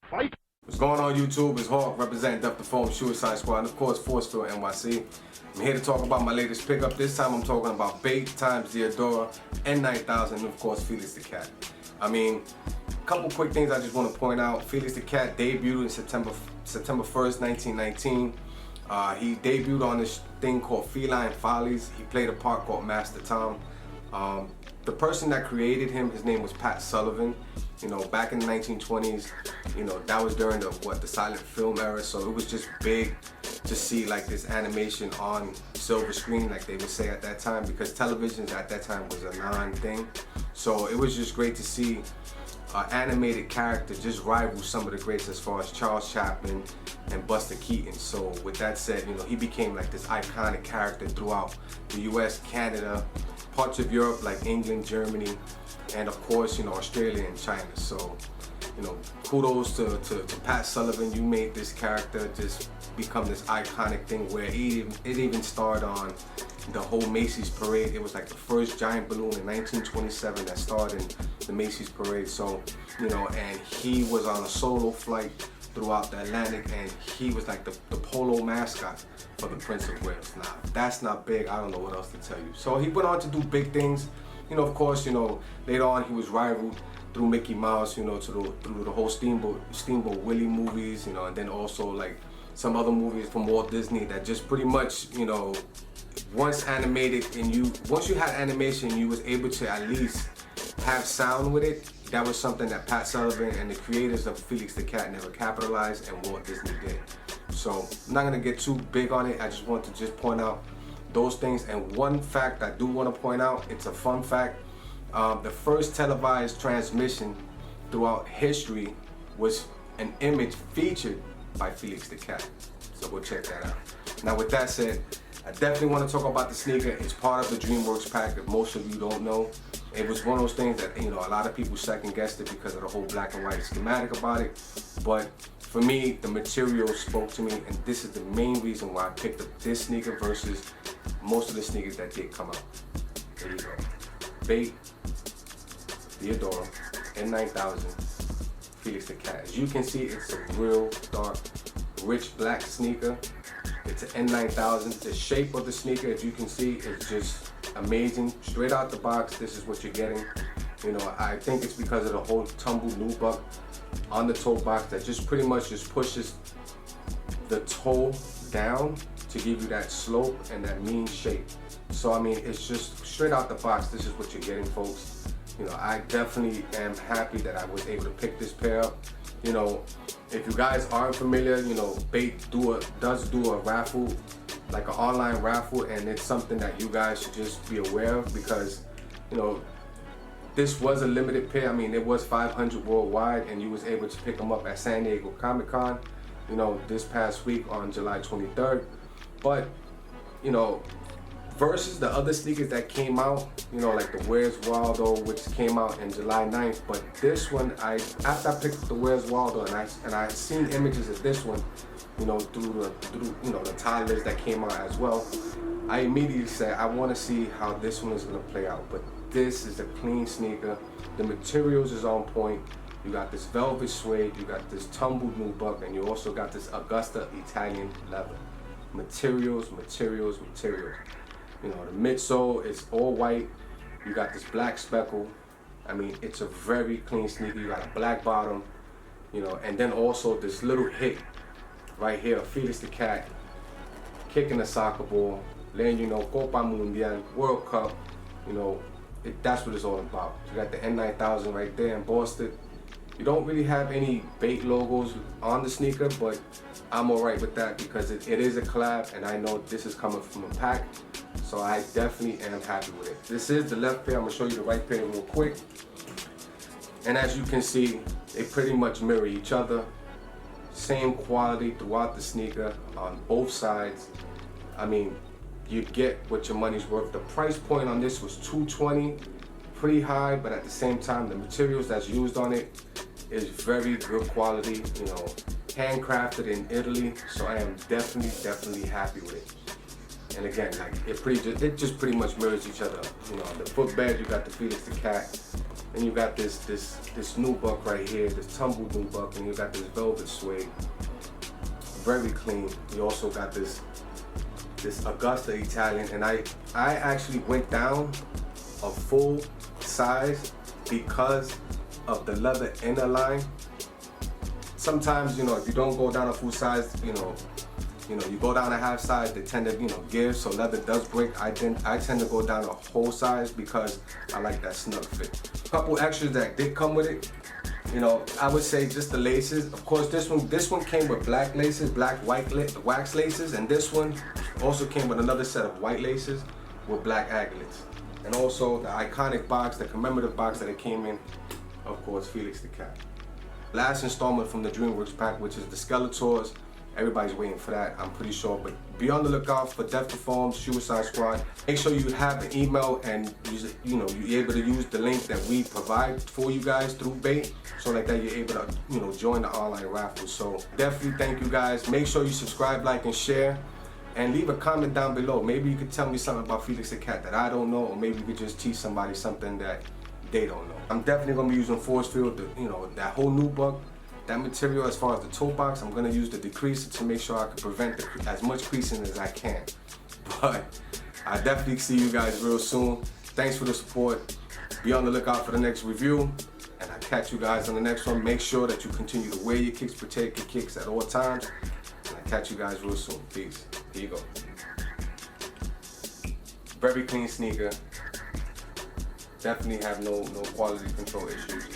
Fight! What's going on YouTube? It's Hawk representing De4th2F0aMz Sh0eicide.Squad and of course ForceFieldNYC. I'm here to talk about my latest pickup. This time I'm talking about Bait times Diadora N9000 and of course Felix the Cat. I mean, a couple quick things I just want to point out. Felix the Cat debuted in September 1st, 1919. He debuted on this thing called Feline Follies. He played a part called Master Tom. The person that created him, his name was Pat Sullivan. You know, back in the 1920s, you know, that was during the silent film era, so it was just big to see like this animation on silver screen, like they would say at that time, because television at that time was a non-thing. So it was just great to see an animated character just rival some of the greats as far as Charles Chaplin and Buster Keaton. So with that said, you know, he became like this iconic character throughout the US, Canada, parts of Europe like England, Germany, and of course, you know, Australia and China. So, you know, kudos to Pat Sullivan. You made this character just become this iconic thing where it even starred on the whole Macy's parade. It was like the first giant balloon in 1927 that starred in the Macy's parade. So, you know, and he was on a solo flight throughout the Atlantic, and he was like the polo mascot for the Prince of Wales. Now, if that's not big, I don't know what else to tell you. So he went on to do big things. You know, of course, you know, later on he was rivaled through Mickey Mouse, you know, through the whole Steamboat Willie movies, you know, and then also like some other movies from Walt Disney that just pretty much, you know, once animated and once you had animation, you was able to at least have sound with it. That was something that Pat Sullivan and the creators of Felix the Cat never capitalized, and Walt Disney did. So I'm not gonna get too big on it. I just want to just point out those things. And one fact I do want to point out, it's a fun fact. The first televised transmission throughout history was an image featured by Felix the Cat. So we'll check that out. Now with that said, I definitely want to talk about the sneaker. It's part of the DreamWorks pack, if most of you don't know. It was one of those things that, you know, a lot of people second guessed it because of the whole black and white schematic about it. But for me, the material spoke to me, and this is the main reason why I picked up this sneaker versus most of the sneakers that did come out. There you go. Bait, Diadora N9000, Felix the Cat. As you can see, it's a real dark, rich black sneaker. It's an N9000. The shape of the sneaker, as you can see, is just amazing. Straight out the box, this is what you're getting. You know, I think it's because of the whole tumbled nubuck on the toe box that just pretty much just pushes the toe down to give you that slope and that mean shape. So I mean, it's just straight out the box, this is what you're getting, folks. You know, I definitely am happy that I was able to pick this pair up. You know, if you guys aren't familiar, you know, Bait does do a raffle, like an online raffle, and it's something that you guys should just be aware of, because, you know, this was a limited pair. I mean, it was 500 worldwide, and you was able to pick them up at San Diego Comic-Con, you know, this past week on July 23rd. But, you know, versus the other sneakers that came out, you know, like the Where's Waldo, which came out in July 9th. But this one, after I picked up the Where's Waldo and I seen images of this one, you know, through you know, the toddlers that came out as well, I immediately said I want to see how this one is going to play out. But this is a clean sneaker. The materials is on point. You got this velvet suede, you got this tumbled nubuck, and you also got this Augusta Italian leather. Materials, materials, materials. You know, the midsole is all white. You got this black speckle. I mean, it's a very clean sneaker. You got a black bottom, you know, and then also this little hit right here, Felix the Cat kicking a soccer ball, letting you know, Copa Mundial, World Cup, you know, that's what it's all about. You got the N9000 right there embossed it. You don't really have any Bait logos on the sneaker, but I'm alright with that because it is a collab, and I know this is coming from a pack, so I definitely am happy with it. This is the left pair. I'm gonna show you the right pair real quick. And as you can see, they pretty much mirror each other. Same quality throughout the sneaker on both sides. I mean, you get what your money's worth. The price point on this was $220, pretty high, but at the same time, the materials that's used on it is very good quality, you know, handcrafted in Italy. So I am definitely happy with it. And again, like it just pretty much mirrors each other. You know, on the footbed you got the Felix the Cat. And you got this nubuck right here, this tumbled nubuck, and you got this velvet suede. Very clean. You also got this Augusta Italian, and I actually went down a full size because of the leather inner line. Sometimes, you know, if you don't go down a full size, you know, you go down a half size, they tend to, you know, give, so leather does break. I tend to go down a whole size because I like that snug fit. A couple extras that did come with it, you know, I would say just the laces. Of course, this one came with black laces, black wax laces, and this one also came with another set of white laces with black agates. And also the iconic box, the commemorative box that it came in, of course, Felix the Cat. Last installment from the DreamWorks pack, which is the Skeletors. Everybody's waiting for that, I'm pretty sure. But be on the lookout for De4th2F0aMz, Sh0eicide.Squad. Make sure you have an email and you're able to use the link that we provide for you guys through Bait, so like that you're able to, you know, join the online raffle. So definitely thank you guys. Make sure you subscribe, like, and share, and leave a comment down below. Maybe you could tell me something about Felix the Cat that I don't know, or maybe you could just teach somebody something that they don't know. I'm definitely gonna be using Force Field, you know, that whole nubuck. That material, as far as the toe box, I'm gonna use the decreaser to make sure I can prevent as much creasing as I can. But I definitely see you guys real soon. Thanks for the support. Be on the lookout for the next review, and I'll catch you guys on the next one. Make sure that you continue to wear your kicks, protect your kicks at all times, and I'll catch you guys real soon. Peace. Here you go. Very clean sneaker. Definitely have no quality control issues.